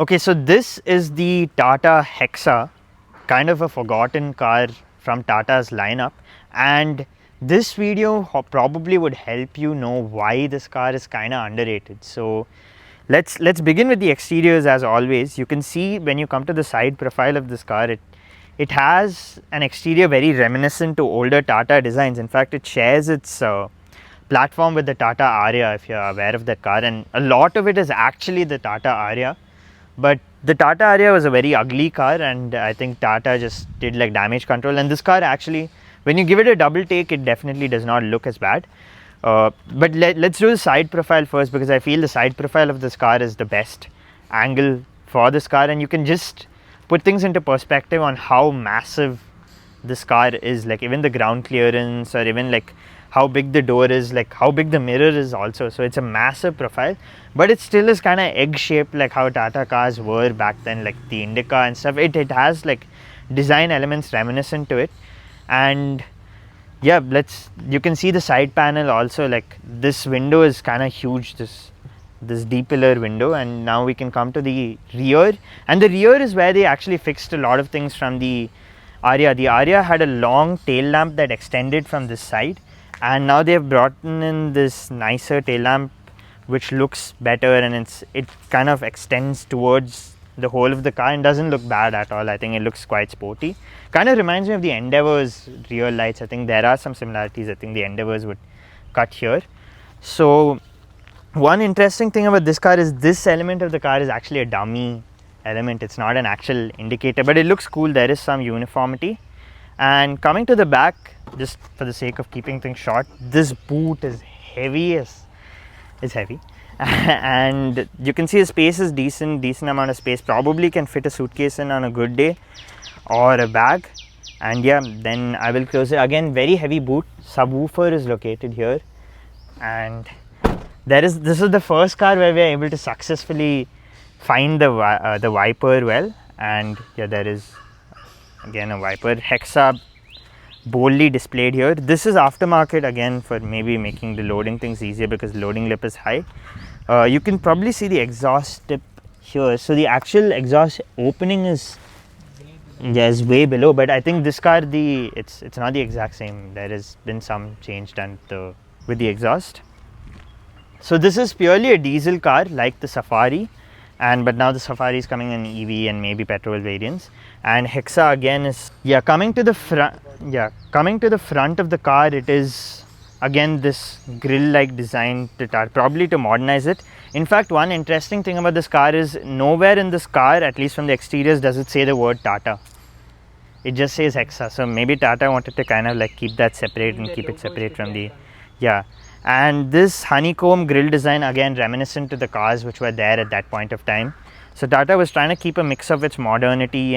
Okay, so this is the Tata Hexa, kind of a forgotten car from Tata's lineup, and this video probably would help you know why this car is kind of underrated. So let's begin with the exteriors as always. You can see when you come to the side profile of this car, it has an exterior very reminiscent to older Tata designs. In fact, it shares its platform with the Tata Aria, if you're aware of that car, and a lot of it is actually the Tata Aria. But the Tata Aria was a very ugly car, and I think Tata just did like damage control. And this car actually, when you give it a double take, it definitely does not look as bad. But let's do the side profile first, because I feel the side profile of this car is the best angle for this car, and you can just put things into perspective on how massive this car is. Like even the ground clearance, or even like how big the door is, like how big the mirror is also. So it's a massive profile, but it still is kind of egg shaped, like how Tata cars were back then, like the Indica and stuff. It has like design elements reminiscent to it. And yeah, you can see the side panel also. Like this window is kind of huge, this D-pillar window. And now we can come to the rear, and the rear is where they actually fixed a lot of things from the Aria. The Aria had a long tail lamp that extended from this side, and now they have brought in this nicer tail lamp which looks better, and it kind of extends towards the whole of the car and doesn't look bad at all. I think it looks quite sporty. Kind of reminds me of the Endeavour's rear lights. I think there are some similarities. I think the Endeavours would cut here. So one interesting thing about this car is this element of the car is actually a dummy element. It's not an actual indicator, but it looks cool. There is some uniformity. And coming to the back, just for the sake of keeping things short, this boot is heavy. It's heavy. And you can see the space is decent amount of space. Probably can fit a suitcase in on a good day, or a bag. And yeah, then I will close it. Again, very heavy boot. Subwoofer is located here, and this is the first car where we are able to successfully find the wiper well. And yeah, there is again a wiper. Hexa boldly displayed here. This is aftermarket, again for maybe making the loading things easier, because loading lip is high. You can probably see the exhaust tip here. So the actual exhaust opening is way below, but I think this car, it's not the exact same. There has been some change done with the exhaust. So this is purely a diesel car like the Safari, but now the Safari is coming in EV and maybe petrol variants. And Hexa again is coming to the front. Coming to the front of the car, it is again this grill-like design, probably to modernize it. In fact, one interesting thing about this car is nowhere in this car, at least from the exteriors, does it say the word Tata. It just says Hexa. So maybe Tata wanted to kind of like keep that separate and keep it separate from the And this honeycomb grill design, again reminiscent to the cars which were there at that point of time. So Tata was trying to keep a mix of its modernity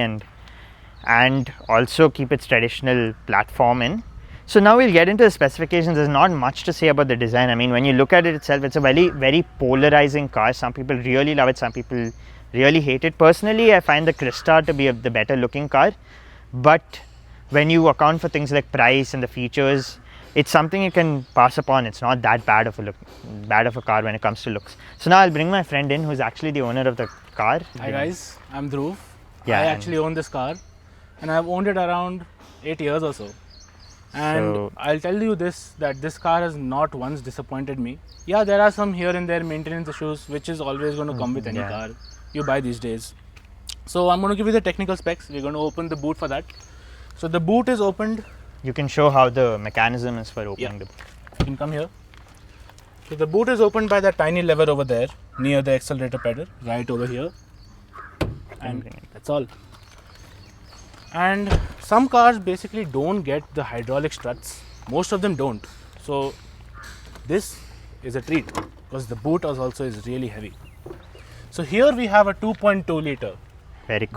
and also keep its traditional platform in. So now we'll get into the specifications. There's not much to say about the design. I mean, when you look at it itself, it's a very, very polarizing car. Some people really love it, some people really hate it. Personally, I find the Crista to be the better looking car, but when you account for things like price and the features, it's something you can pass upon. It's not that bad of a car when it comes to looks. So now I'll bring my friend in, who's actually the owner of the car. Hi guys, I'm Dhruv. I actually own this car, and I've owned it around 8 years or so. And I'll tell you that this car has not once disappointed me. Yeah, there are some here and there maintenance issues, which is always going to come with any car you buy these days. So I'm going to give you the technical specs. We're going to open the boot for that. So the boot is opened. You can show how the mechanism is for opening the boot. You can come here. So the boot is opened by that tiny lever over there near the accelerator pedal, right over here. And that's all. And some cars basically don't get the hydraulic struts. Most of them don't. So this is a treat, because the boot also is really heavy. So here we have a 2.2 liter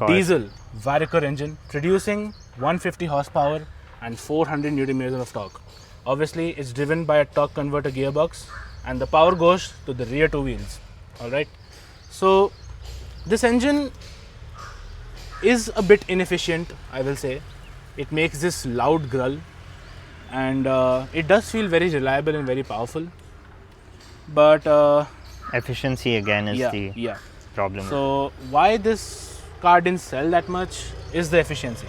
diesel Varicore engine producing 150 horsepower and 400 Newton meters of torque. Obviously, it's driven by a torque converter gearbox, and the power goes to the rear two wheels. Alright. So this engine is a bit inefficient, I will say. It makes this loud growl, and it does feel very reliable and very powerful. But efficiency again is problem. So why this car didn't sell that much is the efficiency.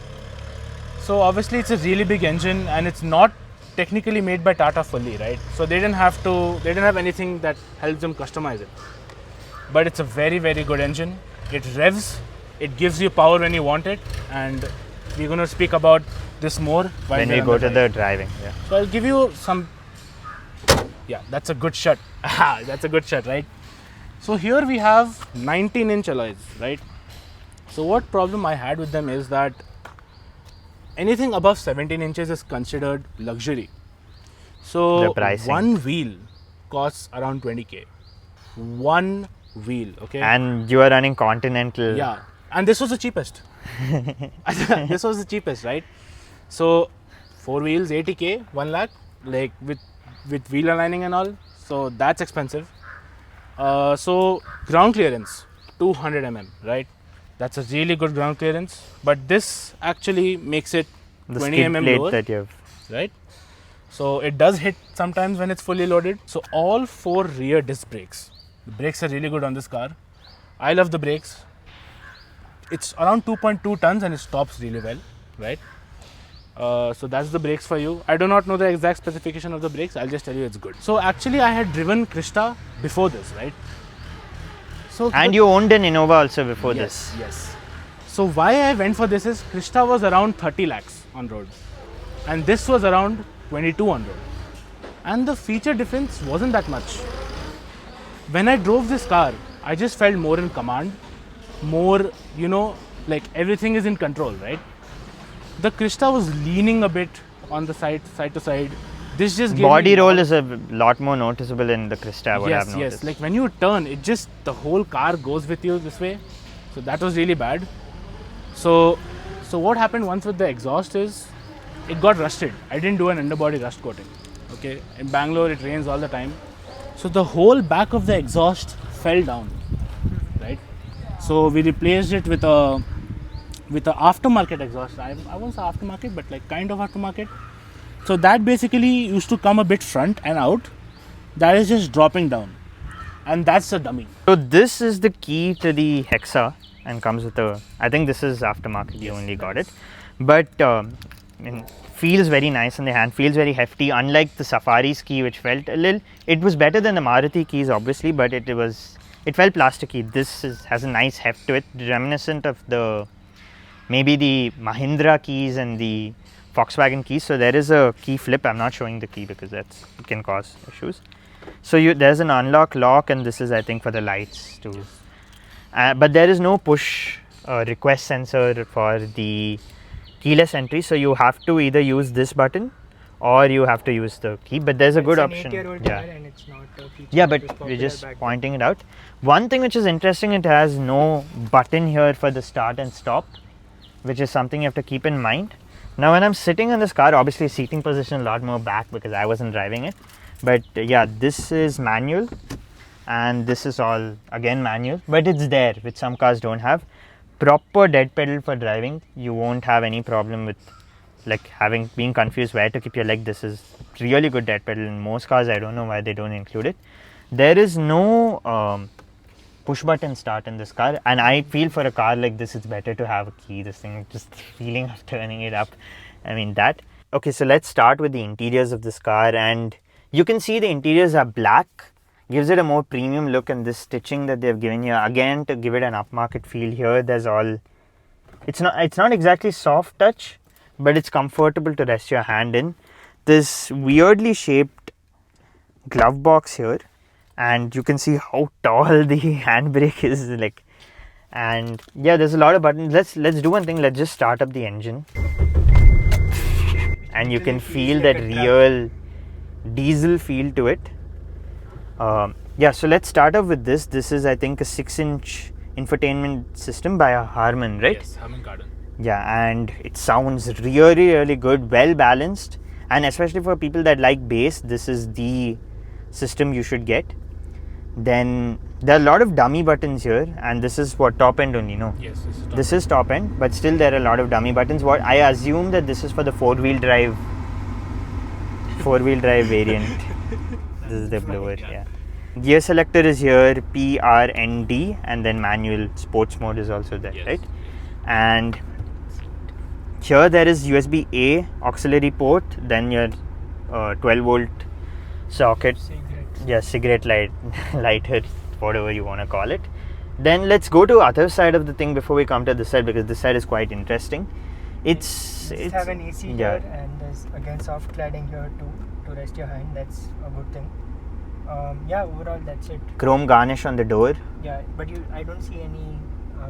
So obviously it's a really big engine and it's not technically made by Tata fully, right? So they didn't have anything that helps them customize it. But it's a very, very good engine. It revs, it gives you power when you want it, and we're going to speak about this more when we go to the driving. Yeah. So I'll give you some. Yeah, that's a good shot. That's a good shot, right? So here we have 19-inch alloys, right? So what problem I had with them is that anything above 17 inches is considered luxury. So The pricing. one wheel costs around 20k. One wheel, okay? And you are running Continental. Yeah, and this was the cheapest. This was the cheapest, right? So 4 wheels, 80k, 1 lakh, like with wheel aligning and all. So that's expensive. So ground clearance, 200 mm, right? That's a really good ground clearance. But this actually makes it The 20 skid mm plate lower, that you have. right? So it does hit sometimes when it's fully loaded. So all 4 rear disc brakes. The brakes are really good on this car. I love the brakes. It's around 2.2 tons and it stops really well, right? So that's the brakes for you. I do not know the exact specification of the brakes. I'll just tell you it's good. So actually I had driven Krista before this, right? So And you owned an Innova also before yes, this. yes. So why I went for this is Krista was around 30 lakhs on road and this was around 22 on road. And the feature difference wasn't that much. When I drove this car, I just felt more in command, more, like everything is in control, right? The Krista was leaning a bit on the side to side. This just gave Body me roll is a lot more noticeable in the Krista, what I've yes, noticed. like when you turn, the whole car goes with you this way. So that was really bad. So what happened once with the exhaust is, it got rusted. I didn't do an underbody rust coating. Okay, in Bangalore it rains all the time. So the whole back of the exhaust fell down, right? So we replaced it with a aftermarket exhaust. I won't say aftermarket, but like kind of aftermarket. So that basically used to come a bit front and out. That is just dropping down, and that's a dummy. So this is the key to the Hexa and comes with a, I think this is aftermarket, you only got it. But feels very nice in the hand, feels very hefty, unlike the Safari's key which felt a little, it was better than the Maruti keys obviously, but it felt plasticky. This has a nice heft to it, reminiscent of maybe the Mahindra keys and the Volkswagen keys. So there is a key flip. I'm not showing the key because it can cause issues. So there's an unlock lock, and this is I think for the lights too. But there is no push request sensor for the keyless entry. So you have to either use this button or you have to use the key. But there's a good option. Yeah, and it's not a feature yeah, that but was we're popular just back pointing it out. One thing which is interesting, it has no button here for the start and stop, which is something you have to keep in mind. Now when I'm sitting in this car, obviously seating position a lot more back because I wasn't driving it, but yeah, this is manual and this is all again manual, but it's there, which some cars don't have. Proper dead pedal for driving. You won't have any problem with like being confused where to keep your leg. This is really good dead pedal. In most cars, I don't know why they don't include it. There is no push button start in this car, and I feel for a car like this it's better to have a key. This thing, just feeling of turning it up, I mean that. Okay, so let's start with the interiors of this car, and you can see the interiors are black, gives it a more premium look, and this stitching that they've given here again to give it an upmarket feel. Here there's all, it's not exactly soft touch, but it's comfortable to rest your hand in. This weirdly shaped glove box here, and you can see how tall the handbrake is, like, and yeah, there's a lot of buttons. Let's do one thing. Let's just start up the engine, and you can feel that real diesel feel to it. Yeah, so let's start off with this. This is I think a 6-inch infotainment system by Harman, right? Yes, Harman Kardon. Yeah, and it sounds really good, well balanced, and especially for people that like bass, this is the system you should get. Then there are a lot of dummy buttons here, and this is what top end only, no? Yes, This is top end, but still there are a lot of dummy buttons. What I assume that this is for the four-wheel drive variant. This is the blower, yeah. Gear selector is here, P, R, N, D, and then manual sports mode is also there, Yes. right? And here there is USB A auxiliary port, then your 12 volt socket, cigarette lighter, whatever you want to call it. Then let's go to other side of the thing before we come to this side, because this side is quite interesting. It's have an AC yeah. here, and there's again soft cladding here too to rest your hand. That's a good thing. Yeah, overall that's it. Chrome garnish on the door. Yeah, but I don't see any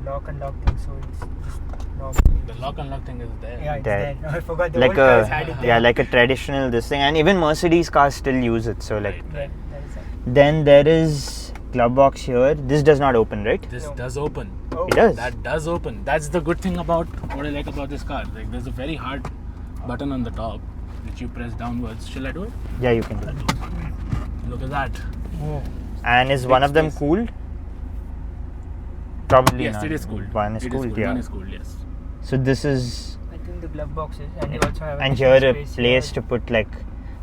lock and lock thing, so it's just normal. The lock and lock thing is there. Yeah, it's There. there. I forgot the Like old cars had it a there. like a traditional this thing, and even Mercedes cars still use it. So like, Right. That is it. then there is glove box here. This does not open, right? This No. does open. Oh, It does. That does open. That's the good thing about what I like about this car. Like there's a very hard button on the top which you press downwards. Shall I do it? Yeah, you can do it. Look at that. Oh. And is one of them space. cooled? Probably Yes, not. it is cooled. One is It cooled, yeah. One is cooled, yes. So this is, I think the glove boxes, and you also have and an here a space place here. to put like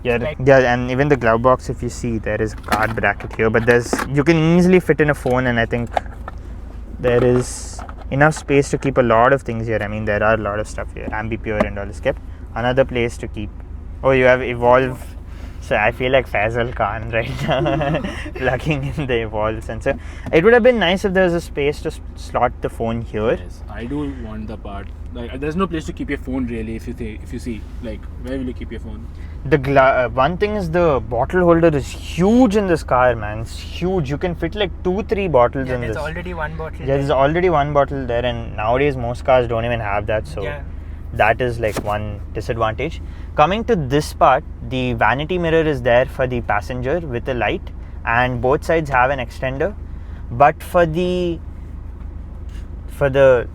your Spec. yeah, and even the glove box. If you see, there is a card bracket here, but you can easily fit in a phone, and I think there is enough space to keep a lot of things here. I mean, there are a lot of stuff here. Ambipure and all is kept. Another place to keep. Oh, you have Evolve. So I feel like Faisal Khan right now, plugging in the Evolve sensor. It would have been nice if there was a space to slot the phone here. Yes, I do want the part. Like, there's no place to keep your phone really. If you see, like, where will you keep your phone? The one thing is the bottle holder is huge in this car, man. It's huge. You can fit like 2-3 bottles Yeah, in there's this. already one bottle. Yeah, there's already one bottle there, and nowadays most cars don't even have that. So Yeah. that is like one disadvantage. Coming to this part, the vanity mirror is there for the passenger with a light, and both sides have an extender. But for the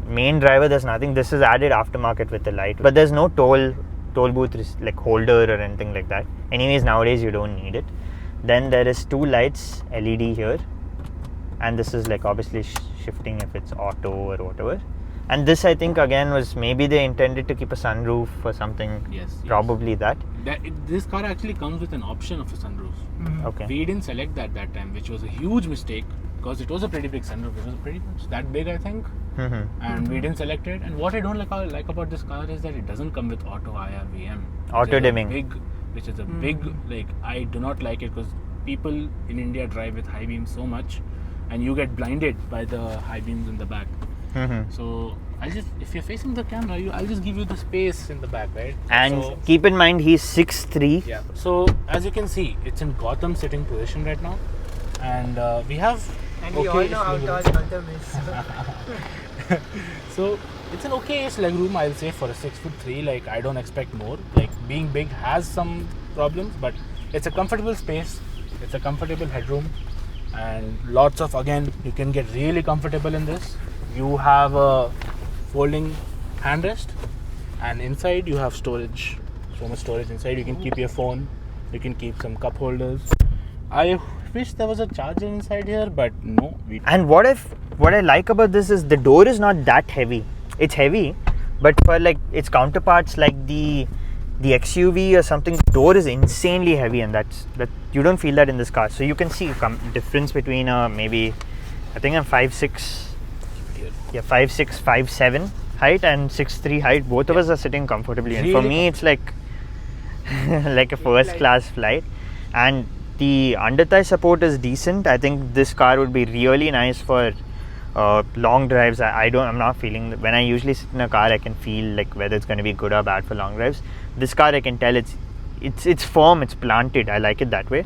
main driver, there's nothing. This is added aftermarket with the light, but there's no toll booth like holder or anything like that. Anyways, nowadays you don't need it. Then there is 2 lights LED here, and this is like obviously shifting if it's auto or whatever. And this, I think, again was maybe they intended to keep a sunroof or something. Yes. Probably that. This car actually comes with an option of a sunroof. Mhm. Okay. We didn't select that time, which was a huge mistake because it was a pretty big sunroof. It was pretty much that big, I think, Mhm. and we didn't select it. And what I don't like about this car is that it doesn't come with auto IRVM. Auto dimming. Which is a big, like, I do not like it because people in India drive with high beams so much, and you get blinded by the high beams in the back. Mhm. So if you're facing the camera, I'll just give you the space in the back, right? And So, keep in mind he's 6'3". yeah. So as you can see, it's in Gautam sitting position right now, and we have. And we all know how tall Gautam is. So it's an okay-ish leg room, I'll say, for a 6'3". Like, I don't expect more. Like, being big has some problems, but it's a comfortable space. It's a comfortable headroom, and lots of, again, you can get really comfortable in this. You have a folding handrest, and inside you have storage. So much storage inside. You can keep your phone. You can keep some cup holders. I wish there was a charger inside here, but no. And what I like about this is the door is not that heavy. It's heavy, but for like its counterparts like the XUV or something, the door is insanely heavy, and that you don't feel that in this car. So you can see difference between maybe, I think I'm 5'6", yeah, 5'6", 5'7" height and 6'3" height. Both of us are sitting comfortably, and for Really me it's like like a first class flight. And the under thigh support is decent. I think this car would be really nice for long drives. I'm not feeling, when I usually sit in a car I can feel like whether it's going to be good or bad for long drives. This car I can tell it's firm, it's planted. I like it that way.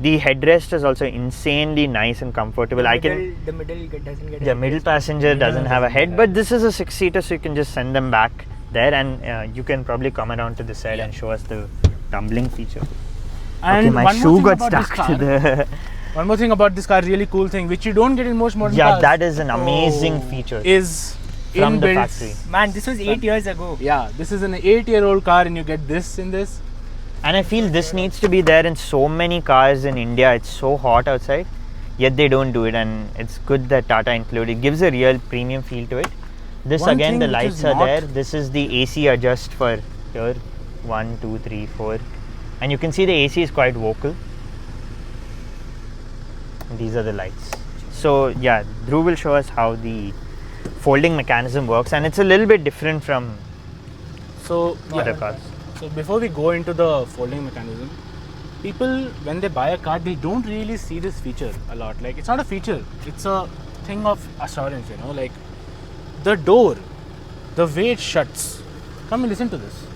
The headrest is also insanely nice and comfortable. The middle doesn't get. The middle passenger doesn't have a head, but this is a 6-seater, so you can just send them back there, and you can probably come around to the side and show us the tumbling feature. And okay, my one more shoe thing got about this stuck to car- the. One more thing about this car, really cool thing, which you don't get in most modern Yeah, cars. that is an amazing feature Is from the inbuilt- factory. Man, this was 8 years ago. Yeah, this is an 8-year-old car, and you get this in this. And I feel this needs to be there in so many cars in India. It's so hot outside, yet they don't do it, and it's good that Tata included. It gives a real premium feel to it. This One again, thing the which lights is are not- there. This is the AC adjust for here, 1, 2, 3, 4, and you can see the AC is quite vocal. these are the lights. So yeah, Dhruv will show us how the folding mechanism works, and it's a little bit different from So other cars. So before we go into the folding mechanism, people when they buy a car, they don't really see this feature a lot. Like it's not a feature; it's a thing of assurance. You know, like the door, the way it shuts. Come and listen to this.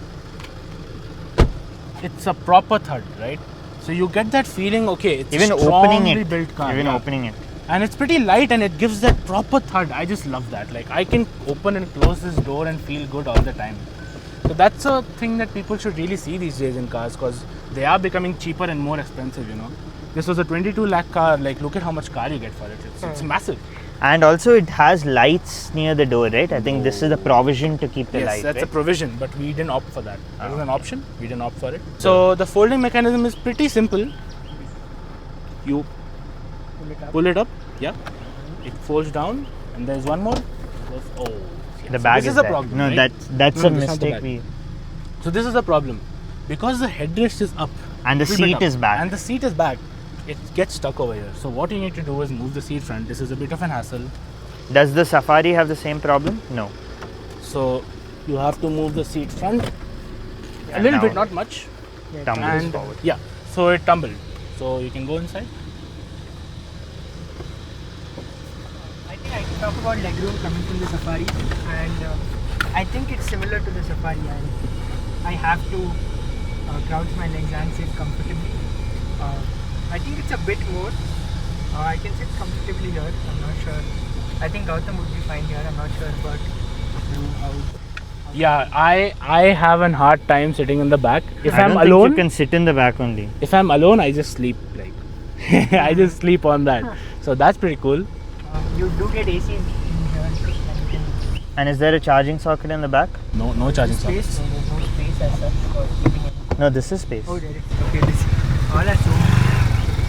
It's a proper thud, right? So you get that feeling. Okay, it's Even a opening strongly it, built car. even yeah. opening it. And it's pretty light and it gives that proper thud. I just love that. Like I can open and close this door and feel good all the time. So that's a thing that people should really see these days in cars, because they are becoming cheaper and more expensive, you know. This was a 22 lakh car. Like look at how much car you get for it. It's massive. And also it has lights near the door, right? I think this is the provision to keep the Yes, light, that's a right? provision, but we didn't opt for that. It was an option. We didn't opt for it. So the folding mechanism is pretty simple. You pull it up, yeah. It folds down, and there's one more. Oh, yeah. The So bag this is is a there. problem. No, right? that's No, a this is not the mistake bag. we. So this is the problem, because the headrest is up And the little bit seat up, is back. and the seat is back. It gets stuck over here. So what you need to do is move the seat front. This is a bit of an hassle. Does the Safari have the same problem? No. So you have to move the seat front a And little now bit, not much. tumbles And forward. yeah, so it tumbled. So you can go inside. I think I can talk about legroom coming from the Safari, and I think it's similar to the Safari. I have to crouch my legs and sit comfortably. I think it's a bit more. I can sit comfortably here. I'm not sure. I think Gautam would be fine here. I'm not sure about how. Yeah, I have a hard time sitting in the back. If I I'm don't think alone, you can sit in the back only. if I'm alone, I just sleep. Like I just sleep on that. So that's pretty cool. You do get AC in here, and you can And is there a charging socket in the back? No charging space. sockets. There's no space as such for keeping it. No, this is space. Oh, there is. Okay, this all are so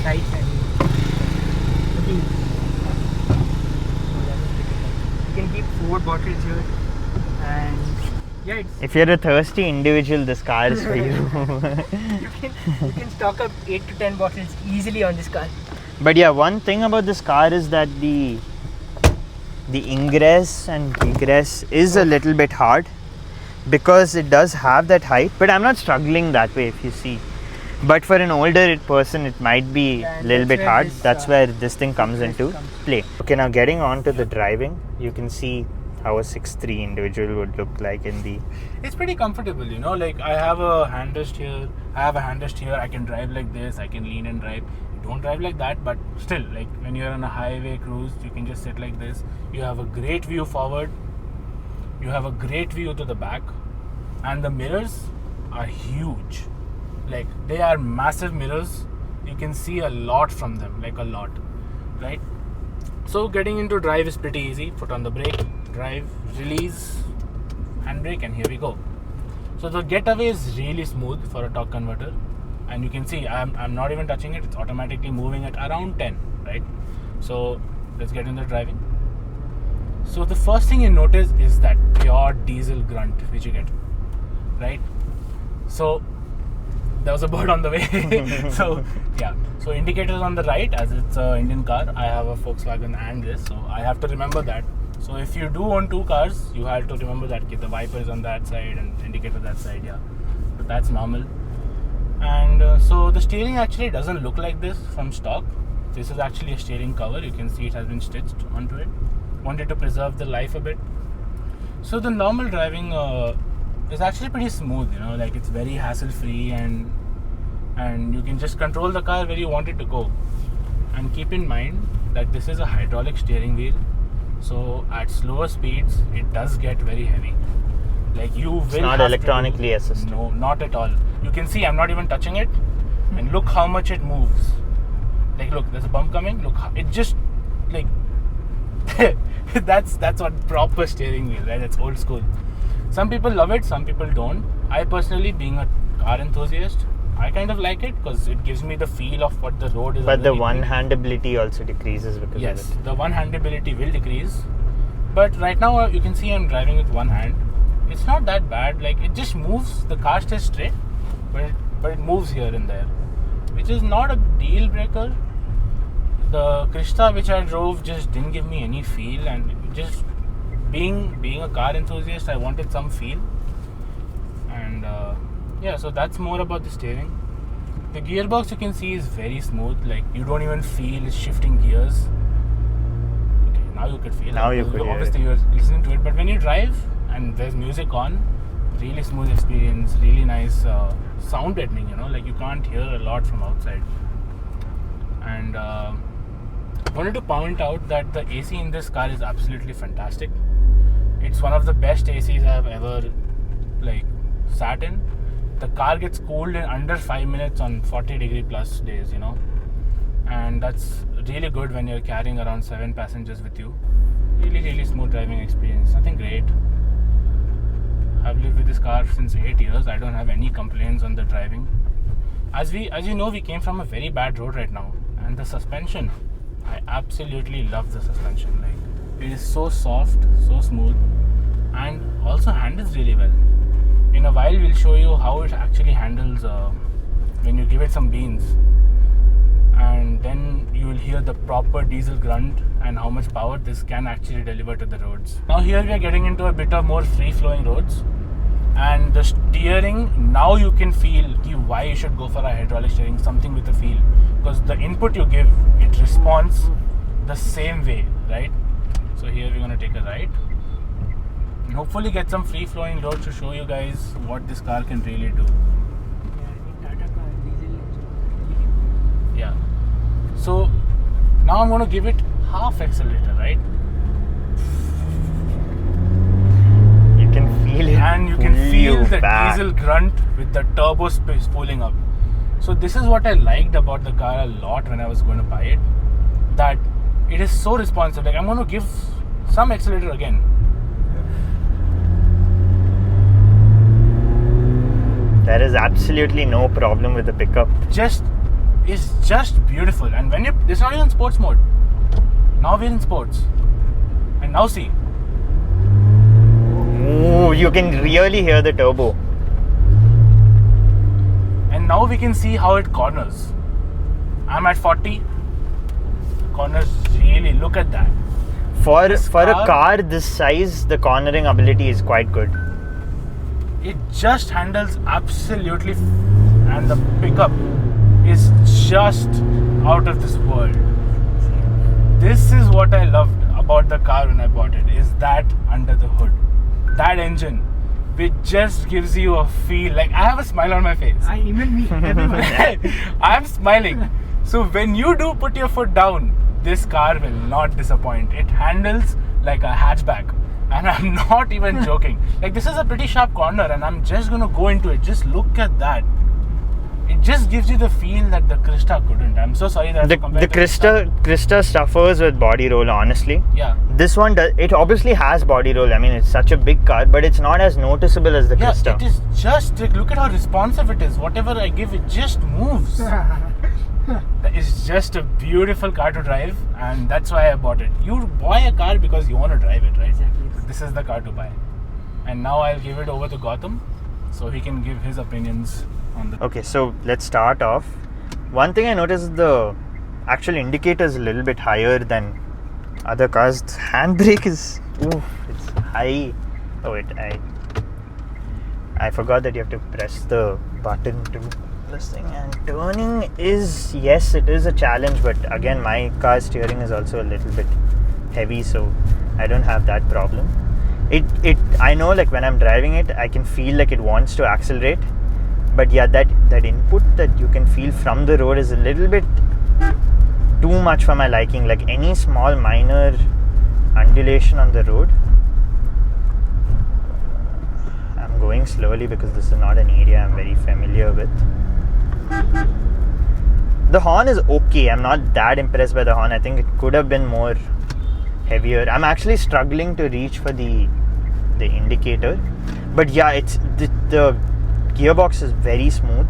tight and pretty. You can keep 4 bottles here, and yeah, it's, If you're a thirsty individual, this car is for you. you can stock up 8 to 10 bottles easily on this car. But yeah, one thing about this car is that the ingress and egress is a little bit hard, because it does have that height, but I'm not struggling that way if you see. But for an older person, it might be Yeah, a and little that's bit where hard. this, That's where this thing comes this into comes. play. Okay, now getting on to the driving, you can see how a 6'3" individual would look like in the. It's pretty comfortable, you know. Like I have a handrest here. I have a handrest here. I can drive like this. I can lean and drive. You don't drive like that, but still, like when you're on a highway cruise, you can just sit like this. You have a great view forward. You have a great view to the back, and the mirrors are huge. Like they are massive mirrors. You can see a lot from them, like a lot, right? So getting into drive is pretty easy. Foot on the brake, drive, release, handbrake, and here we go. So the getaway is really smooth for a torque converter, and you can see I'm not even touching it. It's automatically moving at around 10, right? So let's get into driving. So the first thing you notice is that pure diesel grunt which you get, right? So there was a bird on the way. So yeah, so indicators on the right, as it's an Indian car. I have a Volkswagen and this, so I have to remember that. So if you do own 2 cars, you have to remember that the wiper is on that side and indicator that side. Yeah, but that's normal. And so the steering actually doesn't look like this from stock. This is actually a steering cover. You can see it has been stitched onto it. Wanted to preserve the life a bit. So the normal driving is actually pretty smooth, you know, like it's very hassle free, and you can just control the car where you want it to go. And keep in mind that this is a hydraulic steering wheel, so at slower speeds it does get very heavy. Like you will It's not have electronically to assisted. No, not at all. You can see I'm not even touching it, and look how much it moves. Like look, there's a bump coming. Look, it just like that's what proper steering wheel, right? It's old school. Some people love it, some people don't. I personally, being a car enthusiast, I kind of like it because it gives me the feel of what the road is. But the underneath me. one-handability also decreases because Yes, of it. the one-handability will decrease. But right now you can see I'm driving with one hand. It's not that bad. Like it just moves. The car stays straight, but it moves here and there, which is not a deal breaker. the Krista which I drove just didn't give me any feel, and just being a car enthusiast, I wanted some feel. And yeah, so that's more about the steering. The gearbox you can see is very smooth, like you don't even feel it's shifting gears. Okay, now you could feel Now it. you could hear Obviously it. you're listening to it, but when you drive and there's music on, really smooth experience, really nice sound deadening, like you can't hear a lot from outside. And wanted to point out that the AC in this car is absolutely fantastic. It's one of the best ACs I've ever sat in. The car gets cooled in under 5 minutes on 40-degree plus days, and that's really good when you're carrying around 7 passengers with you. Really smooth driving experience, nothing great. I've lived with this car since 8 years. I don't have any complaints on the driving. As you know, we came from a very bad road right now, and the suspension, I absolutely love the suspension. It is so soft, so smooth, and also handles really well. In a while we'll show you how it actually handles when you give it some beans, and then you will hear the proper diesel grunt and how much power this can actually deliver to the roads. Now here we are getting into a bit of more free-flowing roads, and the steering, now you can feel why you should go for a hydraulic steering, something with a feel, because the input you give, it responds the same way, right? So here we're going to take a right and hopefully get some free-flowing roads to show you guys what this car can really do. Yeah, I think Tata car diesel engine. Yeah. So now I'm going to give it half accelerator, right? You can feel it. And you can pull feel you the back. diesel grunt with the turbo space pulling up. So this is what I liked about the car a lot when I was going to buy it, that it is so responsive. I'm going to give some accelerator again. There is absolutely no problem with the pickup. It's just beautiful. And when it's not even sports mode. Now we're in sports. And now see. Ooh, you can really hear the turbo. And now we can see how it corners. I'm at 40. Corners really, look at that. For a car this size, the cornering ability is quite good. It just handles absolutely, and the pickup is just out of this world. This is what I loved about the car when I bought it, is that under the hood, that engine, which just gives you a feel. Like, I have a smile on my face. Even me, everyone. I'm smiling. So when you do put your foot down, this car will not disappoint. It handles like a hatchback. And I'm not even joking. This is a pretty sharp corner and I'm just going to go into it. Just look at that. It just gives you the feel that the Krista couldn't. I'm so sorry that I have to compare The to Krista suffers with body roll, honestly. Yeah. This one does. It obviously has body roll. I mean, it's such a big car, but it's not as noticeable as the Krista. It is just, look at how responsive it is. Whatever I give, it just moves. It's just a beautiful car to drive, and that's why I bought it. You buy a car because you want to drive it, right? Exactly. This is the car to buy. And now I'll give it over to Gautam so he can give his opinions on the... Okay, so let's start off. One thing I noticed is the actual indicator is a little bit higher than other cars. The handbrake is... Ooh, it's high. Oh wait, I forgot that you have to press the button to this thing, and turning is, yes, it is a challenge, but again my car steering is also a little bit heavy, so I don't have that problem. I know, like, when I'm driving it, I can feel like it wants to accelerate, but yeah, that input that you can feel from the road is a little bit too much for my liking. Like, any small minor undulation on the road, I'm going slowly because this is not an area I'm very familiar with. The horn is okay. I'm not that impressed by the horn. I think it could have been more heavier. I'm actually struggling to reach for the indicator, but yeah, it's the gearbox is very smooth.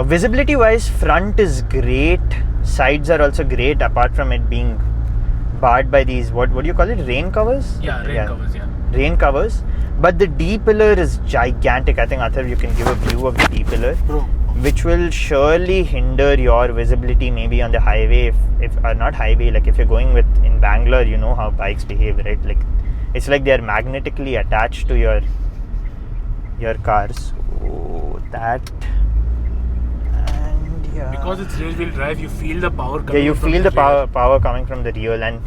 Visibility wise, front is great, sides are also great, apart from it being barred by these, what do you call it, rain covers? Rain covers. But the D pillar is gigantic. I think, Athar, you can give a view of the D pillar. which will surely hinder your visibility maybe on the highway, if not highway, like if you're going with in Bangalore, you know how bikes behave, right? Like it's like they're magnetically attached to your cars. Oh, that. And yeah, Because it's rear wheel drive, you feel the power coming. yeah, you from feel the rear. power coming from the rear, and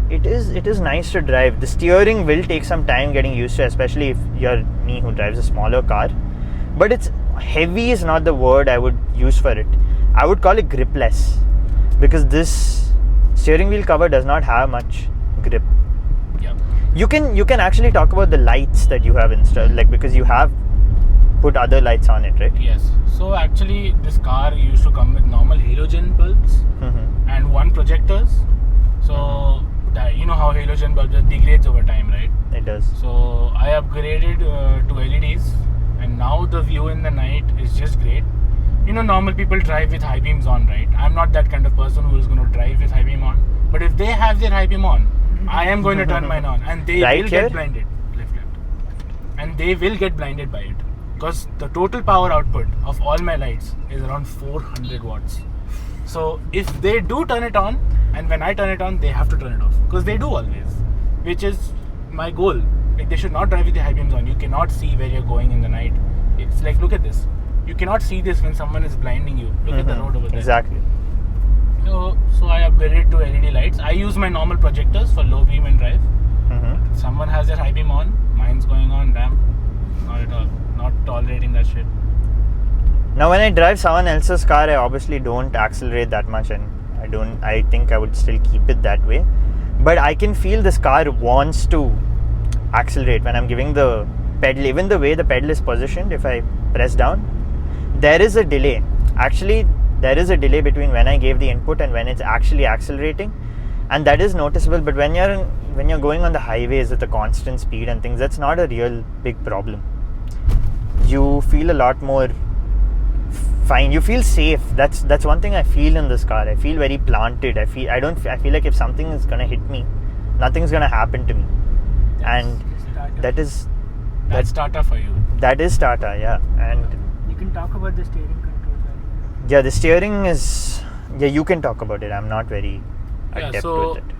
it is nice to drive. The steering will take some time getting used to, especially if you're me who drives a smaller car. But it's heavy is not the word I would use for it. I would call it gripless, because this steering wheel cover does not have much grip. Yeah. You can actually talk about the lights that you have installed, like, because you have put other lights on it, right? Yes. So actually, this car used to come with normal halogen bulbs Mm-hmm. and one projectors. So you know how halogen bulbs degrades over time, right? It does. So I upgraded to LEDs, and now the view in the night is just great. You know, normal people drive with high beams on, right? I'm not that kind of person who is going to drive with high beam on. But if they have their high beam on, I am going to turn mine on, and they Right will here? get blinded. Left. And they will get blinded by it, because the total power output of all my lights is around 400 watts. So if they do turn it on, and when I turn it on, they have to turn it off, because they do always, which is my goal. Like, they should not drive with the high beams on. You cannot see where you're going in the night. It's like, look at this. You cannot see this when someone is blinding you. Look at the road over there. Exactly. So I upgraded to LED lights. I use my normal projectors for low beam and drive. Mm-hmm. Someone has their high beam on, mine's going on. Damn, not at all. Not tolerating that shit. Now, when I drive someone else's car, I obviously don't accelerate that much, and I think I would still keep it that way. But I can feel this car wants to accelerate when I'm giving the pedal. Even the way the pedal is positioned, if I press down, there is a delay. Actually, there is a delay between when I gave the input and when it's actually accelerating, and that is noticeable. But when you're going on the highways with a constant speed and things, that's not a real big problem. You feel a lot more fine. You feel safe. That's one thing I feel in this car. I feel very planted. I feel like if something is gonna hit me, nothing's gonna happen to me. And that's Tata for you. that is Tata, yeah. And You can talk about the steering controls. yeah, the steering is, yeah, you can talk about it. I'm not very adept so with it.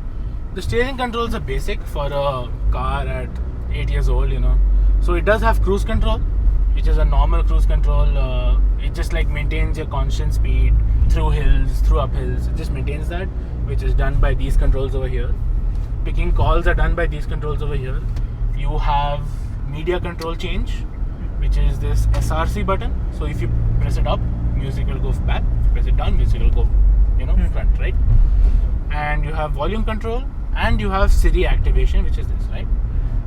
the steering controls are basic for a car at 8 years old, you know. So it does have cruise control, which is a normal cruise control. It just like maintains your constant speed through hills, through uphills. It just maintains that, which is done by these controls over here. Picking calls are done by these controls over here. You have media control change, which is this SRC button. So if you press it up, music will go back. If you press it down, music will go, front, right? And you have volume control, and you have Siri activation, which is this, right?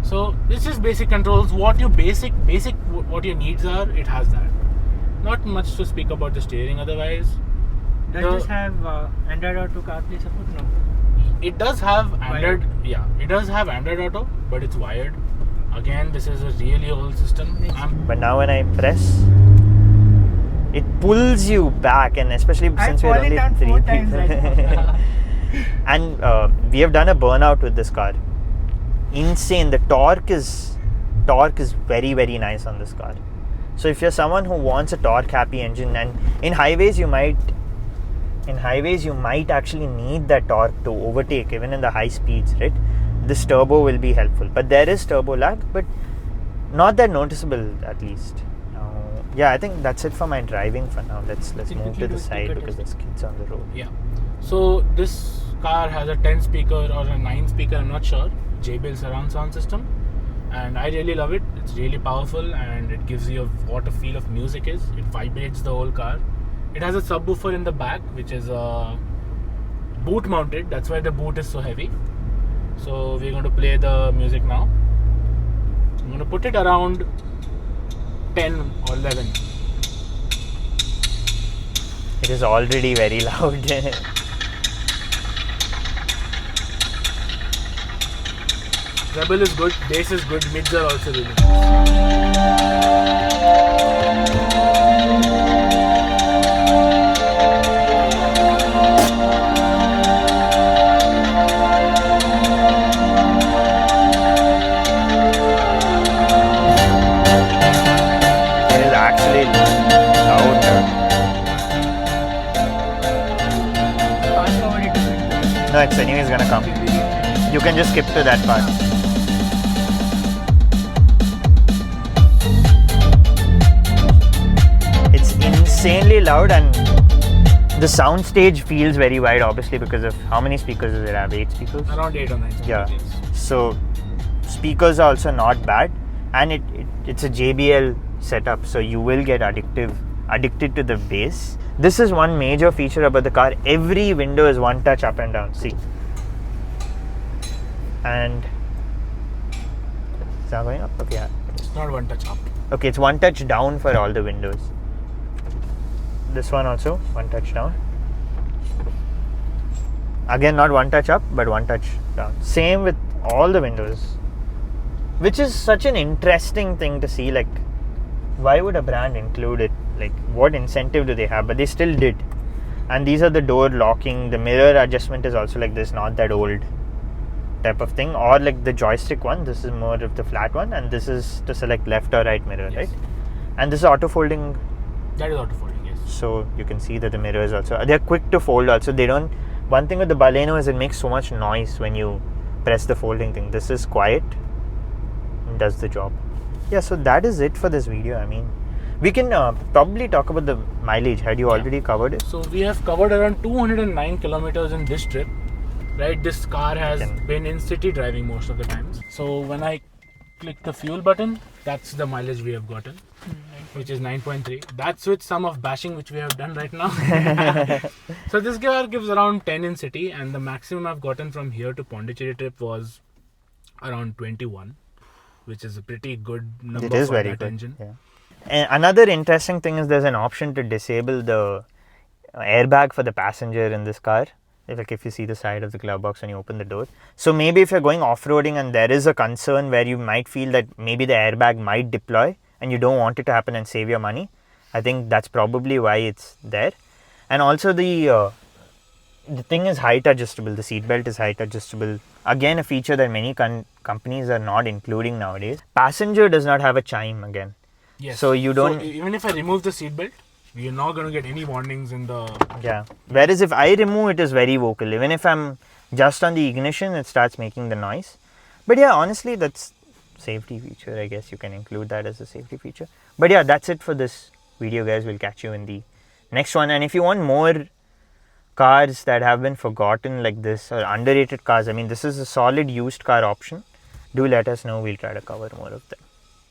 So this is basic controls. What your basic what your needs are, it has that. Not much to speak about the steering otherwise. Does this have Android Auto CarPlay support? No. It does have Android. Wired. Yeah, it does have Android Auto, but it's wired. Again, this is a really old system. But now when I press, it pulls you back, and especially since we're only down 3 4 times right now. And we have done a burnout with this car. Insane. The torque is very, very nice on this car. So if you're someone who wants a torque happy engine, and in highways you might actually need that torque to overtake even in the high speeds, right? This turbo will be helpful, but there is turbo lag, but not that noticeable, at least. Yeah, I think that's it for my driving for now. Let's move to the side because there's kids on the road. Yeah. So this car has a 10 speaker or a 9 speaker, I'm not sure, JBL surround sound system, and I really love it. It's really powerful, and it gives you what a feel of music is. It vibrates the whole car. It has a subwoofer in the back, which is boot mounted. That's why the boot is so heavy. So we're going to play the music now. I'm going to put it around 10 or 11. It is already very loud. Treble is good, bass is good, mids are also really good. It is actually know it's anyways gonna come. You can just skip to that part. It's insanely loud, and the sound stage feels very wide, obviously, because of how many speakers does it have? 8 speakers? Around 8 or 9 speakers. Yeah. Yes. So speakers are also not bad, and it's a JBL setup, so you will get addicted to the bass. This is one major feature about the car. Every window is one touch up and down. See, and is that going up? Okay, yeah. It's not one touch up. Okay, it's one touch down for all the windows. This one also one touch down. Again, not one touch up, but one touch down. Same with all the windows, which is such an interesting thing to see. Like, why would a brand include it? Like, what incentive do they have? But they still did. And these are the door locking. The mirror adjustment is also like this, not that old type of thing, or like the joystick one. This is more of the flat one, and this is to select left or right mirror, Yes. right? And this is auto folding. That is auto folding, yes. So you can see that the mirrors also, they're quick to fold also. They don't, one thing with the Baleno is it makes so much noise when you press the folding thing. This is quiet and does the job. Yeah, so that is it for this video. I mean, we can probably talk about the mileage. Had you already covered it? So we have covered around 209 kilometers in this trip, right? This car has been in city driving most of the times. So when I click the fuel button, that's the mileage we have gotten, which is 9.3. That's with some of bashing which we have done right now. So this car gives around 10 in city, and the maximum I've gotten from here to Pondicherry trip was around 21, which is a pretty good number It is for very that good. engine. Yeah. And another interesting thing is there's an option to disable the airbag for the passenger in this car. Like if you see the side of the glove box when you open the door. So maybe if you're going off-roading and there is a concern where you might feel that maybe the airbag might deploy and you don't want it to happen and save your money, I think that's probably why it's there. And also the thing is height adjustable. The seat belt is height adjustable. Again, a feature that many companies are not including nowadays. Passenger does not have a chime again. Yes. So you don't. So even if I remove the seatbelt, we are not going to get any warnings in the. Yeah. Whereas if I remove it, is very vocal. Even if I'm just on the ignition, it starts making the noise. But yeah, honestly, that's safety feature. I guess you can include that as a safety feature. But yeah, that's it for this video, guys. We'll catch you in the next one. And if you want more cars that have been forgotten like this, or underrated cars, I mean, this is a solid used car option. Do let us know. We'll try to cover more of them.